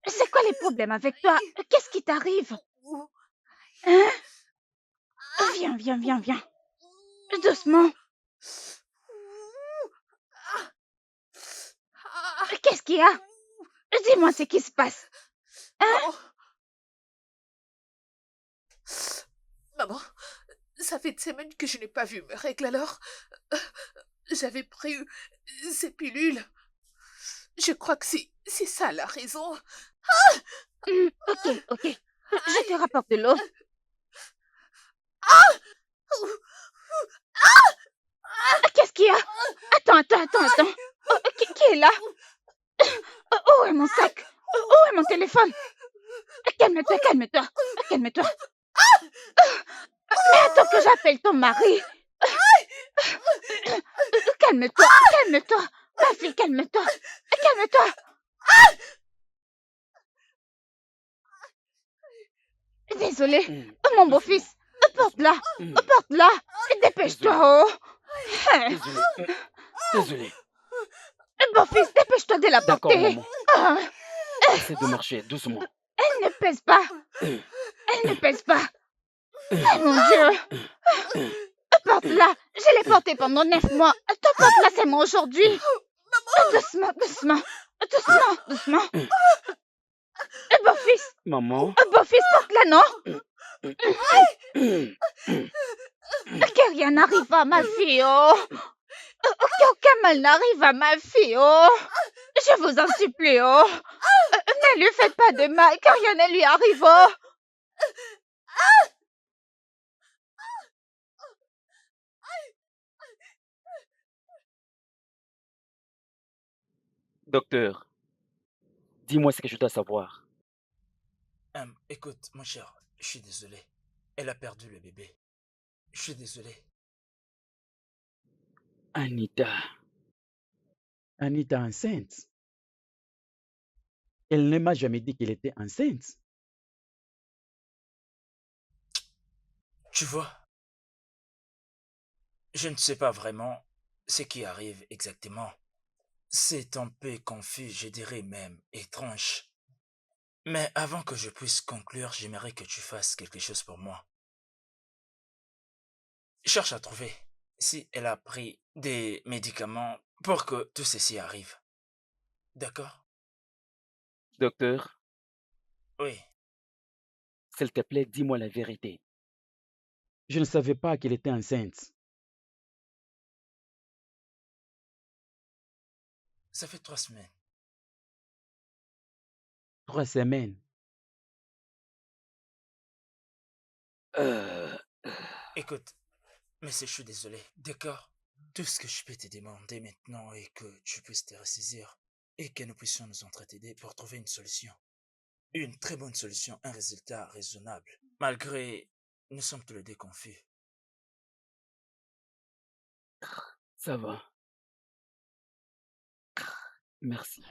C'est quoi les problèmes avec toi? Qu'est-ce qui t'arrive? Hein? Viens. Doucement. Qu'est-ce qu'il y a? Dis-moi ce qui se passe. Maman, maman, ça fait des semaines que je n'ai pas vu mes règles alors. J'avais pris ces pilules. Je crois que c'est ça la raison. Ok. Je te rapporte de l'eau. Qu'est-ce qu'il y a? Attends. Qui est là? Où est mon sac? Où est mon téléphone? Calme-toi. Mais attends que j'appelle ton mari. Calme-toi. Ma fille, calme-toi. Désolée. Mon beau-fils. Porte-la. Dépêche-toi. Désolé. Beau-fils, dépêche-toi de la D'accord, porter. maman. Ah, Essaie de marcher doucement. elle ne pèse pas. Oh mon Dieu. Porte-la. Je l'ai portée pendant 9 mois. Toi, porte-la seulement aujourd'hui. Doucement. Beau-fils, Maman. porte-la, non? Que rien n'arrive à ma fille, oh. Qu'aucun mal n'arrive à ma fille, oh. Je vous en supplie, oh. Ne lui faites pas de mal, que rien ne lui arrive, oh. Docteur, dis-moi ce que je dois savoir. Écoute, mon cher, je suis désolé. Elle a perdu le bébé. Je suis désolé. Anita. Anita enceinte. Elle ne m'a jamais dit qu'elle était enceinte. Tu vois, je ne sais pas vraiment ce qui arrive exactement. C'est un peu confus, je dirais même étrange. Mais avant que je puisse conclure, j'aimerais que tu fasses quelque chose pour moi. Cherche à trouver si elle a pris des médicaments pour que tout ceci arrive. D'accord? Docteur, Oui. s'il te plaît, dis-moi la vérité. Je ne savais pas qu'elle était enceinte. Ça fait 3 semaines. 3 semaines. Euh, Écoute, mais je suis désolé, d'accord? Tout ce que je peux te demander maintenant est que tu puisses te ressaisir et que nous puissions nous entreaider pour trouver une solution. Une très bonne solution, un résultat raisonnable. Malgré, nous sommes tous les deux confus. Ça va. Merci.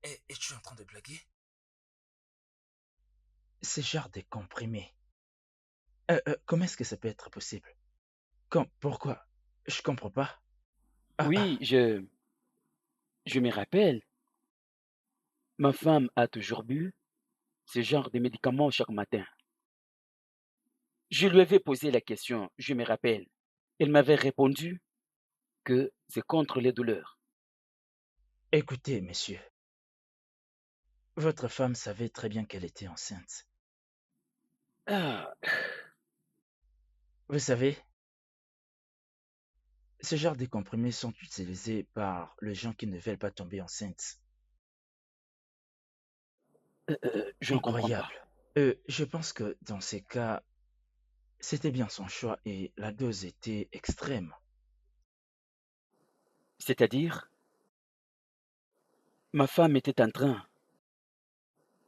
Et tu es en train de blaguer? Ce genre de comprimé. Comment est-ce que ça peut être possible? Pourquoi? Je comprends pas. Ah, Oui, je Je me rappelle, ma femme a toujours bu ce genre de médicaments chaque matin. Je lui avais posé la question, je me rappelle. Elle m'avait répondu que c'est contre les douleurs. Écoutez, monsieur, votre femme savait très bien qu'elle était enceinte. Ah, Vous savez, ce genre de comprimés sont utilisés par les gens qui ne veulent pas tomber enceintes. je ne comprends pas. Incroyable. Je pense que dans ces cas, c'était bien son choix et la dose était extrême. C'est-à-dire, ma femme était en train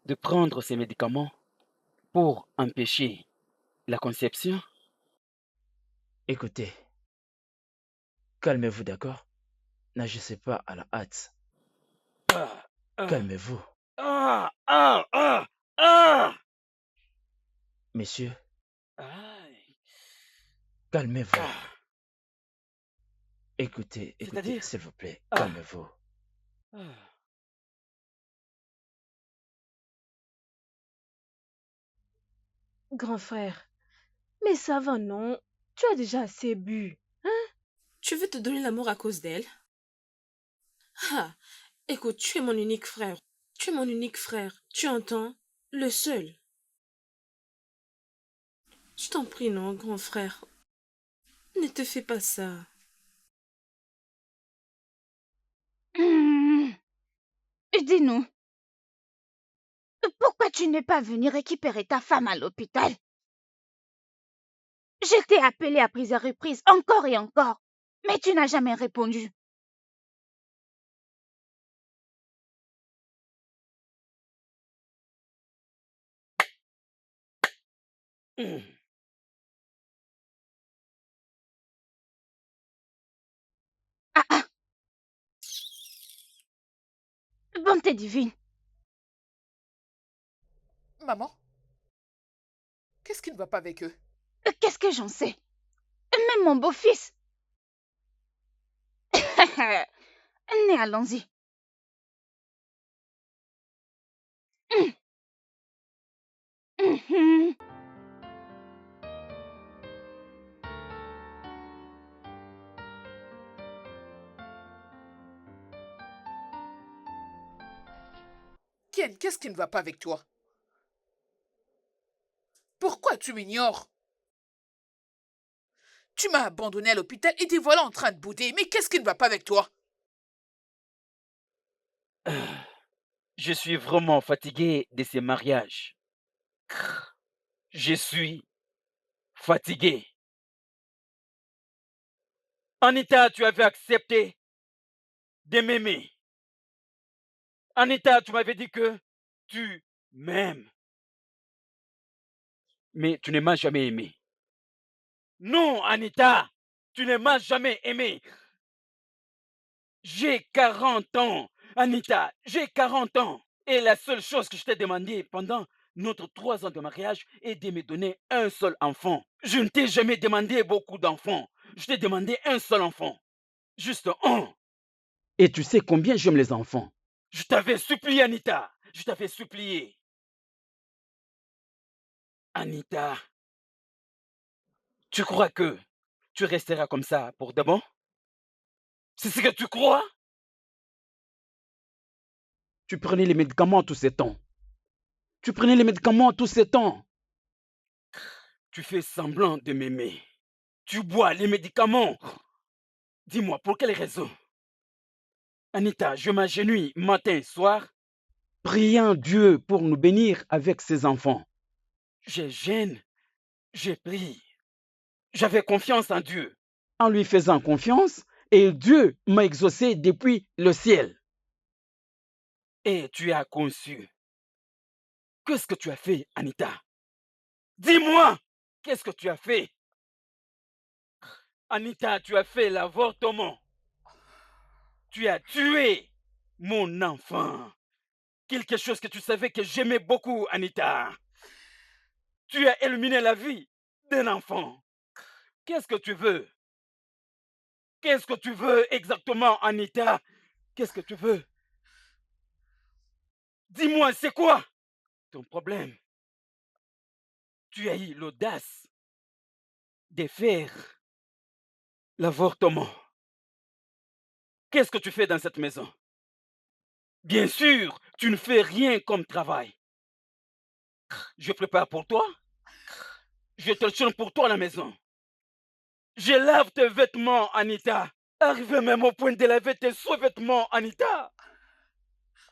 de prendre ces médicaments pour empêcher la conception. Écoutez, calmez-vous, d'accord? N'agissez pas à la hâte. Ah, ah, Calmez-vous. ah, ah, ah, ah. Messieurs, Aïe. calmez-vous. Ah, Écoutez, c'est-à-dire, s'il vous plaît, ah, calmez-vous. ah. Grand frère, mais ça va, non? Tu as déjà assez bu. Tu veux te donner la mort à cause d'elle? Ah, écoute, tu es mon unique frère. Tu es mon unique frère. Tu entends? Le seul. Je t'en prie, non, grand frère. Ne te fais pas ça. Hmm, dis-nous, pourquoi tu n'es pas venu récupérer ta femme à l'hôpital? Je t'ai appelé à plusieurs reprises, encore et encore, mais tu n'as jamais répondu. Hum. Ah ah, bonté divine. Maman, qu'est-ce qui ne va pas avec eux? Qu'est-ce que j'en sais? Même mon beau-fils. Mais allons-y. Hum, hum. Ken, qu'est-ce qui ne va pas avec toi? Pourquoi tu m'ignores? Tu m'as abandonné à l'hôpital et te voilà en train de bouder. Mais qu'est-ce qui ne va pas avec toi? Je suis vraiment fatigué de ces mariages. Je suis fatigué. Anita, tu avais accepté de m'aimer. Anita, tu m'avais dit que tu m'aimes. Mais tu ne m'as jamais aimé. Non, Anita, tu ne m'as jamais aimé. J'ai 40 ans. Anita, j'ai 40 ans. Et la seule chose que je t'ai demandé pendant notre 3 ans de mariage est de me donner un seul enfant. Je ne t'ai jamais demandé beaucoup d'enfants. Je t'ai demandé un seul enfant. Juste un. Et tu sais combien j'aime les enfants. Je t'avais supplié, Anita. Je t'avais supplié. Anita, tu crois que tu resteras comme ça pour de bon? C'est ce que tu crois? Tu prenais les médicaments tous ces temps. Tu prenais les médicaments tous ces temps. Tu fais semblant de m'aimer. Tu bois les médicaments. Dis-moi, pour quelle raison? Anita, je m'agenouille matin, soir, priant Dieu pour nous bénir avec ses enfants. Je gêne, j'ai prie. J'avais confiance en Dieu. En lui faisant confiance, et Dieu m'a exaucé depuis le ciel. Et tu as conçu. Qu'est-ce que tu as fait, Anita? Dis-moi, qu'est-ce que tu as fait? Anita, tu as fait l'avortement. Tu as tué mon enfant. Quelque chose que tu savais que j'aimais beaucoup, Anita. Tu as éliminé la vie d'un enfant. Qu'est-ce que tu veux? Qu'est-ce que tu veux exactement, Anita? Qu'est-ce que tu veux? Dis-moi, c'est quoi ton problème? Tu as eu l'audace de faire l'avortement. Qu'est-ce que tu fais dans cette maison? Bien sûr, tu ne fais rien comme travail. Je prépare pour toi, je te change pour toi à la maison. Je lave tes vêtements, Anita. Arrivé même au point de laver tes sous-vêtements, Anita.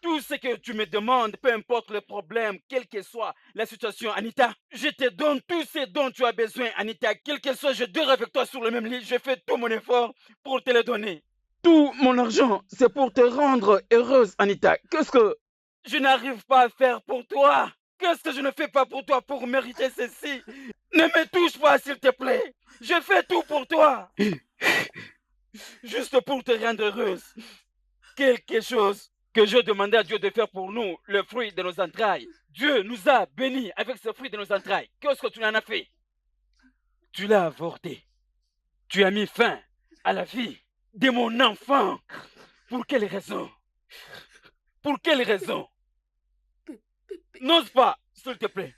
Tout ce que tu me demandes, peu importe le problème, quelle que soit la situation, Anita, je te donne tout ce dont tu as besoin, Anita. Quel que soit, je dors avec toi sur le même lit. Je fais tout mon effort pour te le donner. Tout mon argent, c'est pour te rendre heureuse, Anita. Qu'est-ce que je n'arrive pas à faire pour toi? Qu'est-ce que je ne fais pas pour toi pour mériter ceci? Ne me touche pas, s'il te plaît. Je fais tout pour toi. Juste pour te rendre heureuse. Quelque chose que je demandais à Dieu de faire pour nous, le fruit de nos entrailles. Dieu nous a bénis avec ce fruit de nos entrailles. Qu'est-ce que tu en as fait? Tu l'as avorté. Tu as mis fin à la vie de mon enfant. Pour quelle raison? Pour quelle raison? N'ose pas, s'il te plaît.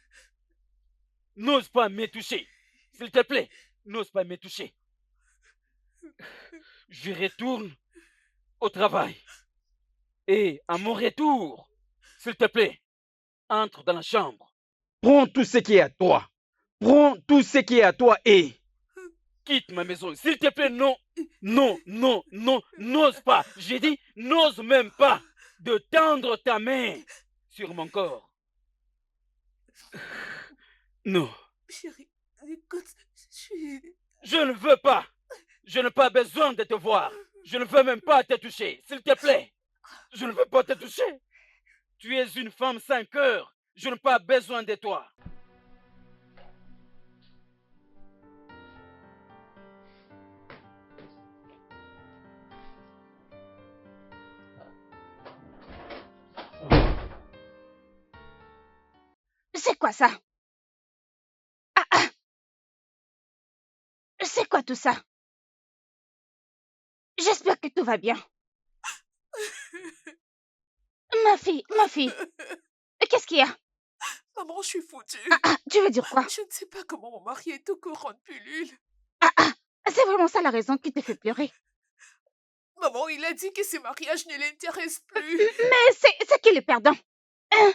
N'ose pas me toucher. S'il te plaît, n'ose pas me toucher. Je retourne au travail. Et à mon retour, s'il te plaît, entre dans la chambre. Prends tout ce qui est à toi. Prends tout ce qui est à toi et quitte ma maison. S'il te plaît, non, non, non, non, n'ose pas. J'ai dit, n'ose même pas de tendre ta main sur mon corps. Non. Chérie, écoute, Je ne veux pas. Je n'ai pas besoin de te voir. Je ne veux même pas te toucher. S'il te plaît. Je ne veux pas te toucher. Tu es une femme sans cœur. Je n'ai pas besoin de toi. C'est quoi ça? C'est quoi tout ça? J'espère que tout va bien. Ma fille, qu'est-ce qu'il y a? Maman, je suis foutue. Tu veux dire quoi? Je ne sais pas comment mon mari est au courant de pilule. C'est vraiment ça la raison qui te fait pleurer. Maman, il a dit que ce mariage ne l'intéresse plus. Mais c'est qu'il est perdant. Hein?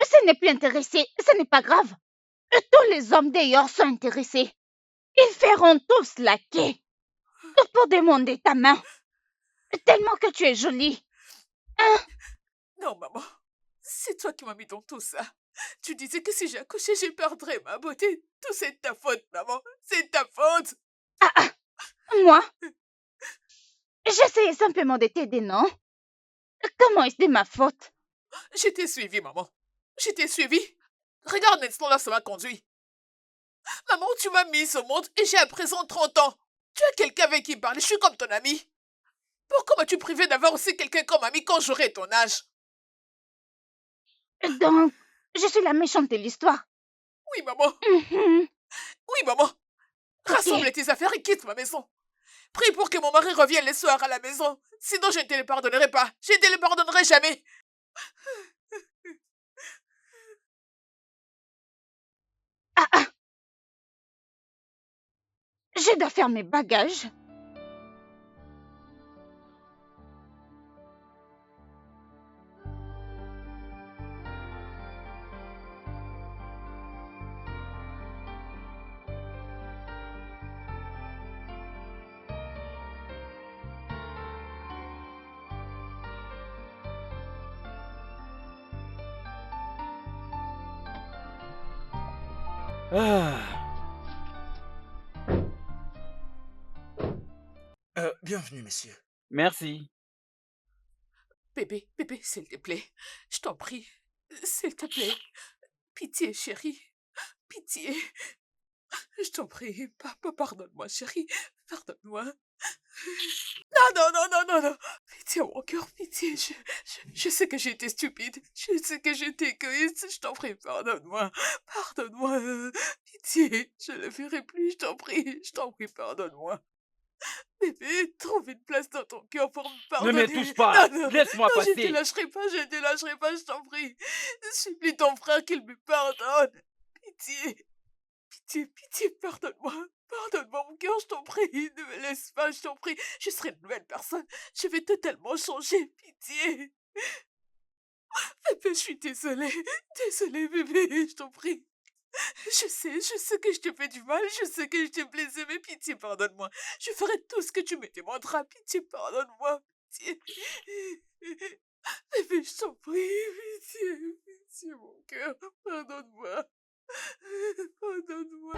Ce n'est plus intéressé, ce n'est pas grave. Tous les hommes d'ailleurs sont intéressés. Ils feront tous laquer. Pour demander ta main. Tellement que tu es jolie. Hein? Non, maman. C'est toi qui m'as mis dans tout ça. Tu disais que si j'accouchais, je perdrais ma beauté. Tout c'est de ta faute, maman. C'est de ta faute. Moi? J'essayais simplement de t'aider, non? Comment est-ce de ma faute? Je t'ai suivi, maman. Je t'ai suivi. Regarde maintenant là, ça m'a conduit. Maman, tu m'as mis au monde et j'ai à présent 30 ans. Tu as quelqu'un avec qui parler, je suis comme ton ami. Pourquoi m'as-tu privé d'avoir aussi quelqu'un comme ami quand j'aurai ton âge? Donc, je suis la méchante de l'histoire. Oui, maman. Oui, maman. Rassemble tes affaires et quitte ma maison. Prie pour que mon mari revienne les soirs à la maison. Sinon, je ne te le pardonnerai pas. Je ne te le pardonnerai jamais. Je dois faire mes bagages. Bienvenue, messieurs. Merci. Bébé, s'il te plaît. Je t'en prie. S'il te plaît. Pitié, chérie. Pitié. Je t'en prie. Papa, pardonne-moi, chérie. Pardonne-moi. Non. Pitié, mon cœur, pitié. Je sais que j'ai été stupide. Je sais que j'ai été égoïste. Je t'en prie, pardonne-moi. Pardonne-moi. Pitié, je ne le ferai plus. Je t'en prie, pardonne-moi. Bébé, trouve une place dans ton cœur pour me Ne pardonner. me touche pas. Non, non, Laisse-moi non, je ne te passer. lâcherai pas, je ne te lâcherai pas, je t'en prie. Supplie ton frère qu'il me pardonne. Pitié, pitié, pitié, pardonne-moi. Pardonne-moi, mon cœur, je t'en prie. Ne me laisse pas, je t'en prie. Je serai une nouvelle personne. Je vais totalement changer. Pitié. Bébé, je suis désolée. Désolée, bébé, je t'en prie. Je sais que je t'ai fait du mal, je sais que je t'ai blessé, mais pitié, pardonne-moi. Je ferai tout ce que tu me demanderas. Pitié, pardonne-moi. Pitié. Bébé, je t'en prie. Pitié, pitié, mon cœur. Pardonne-moi. Pardonne-moi.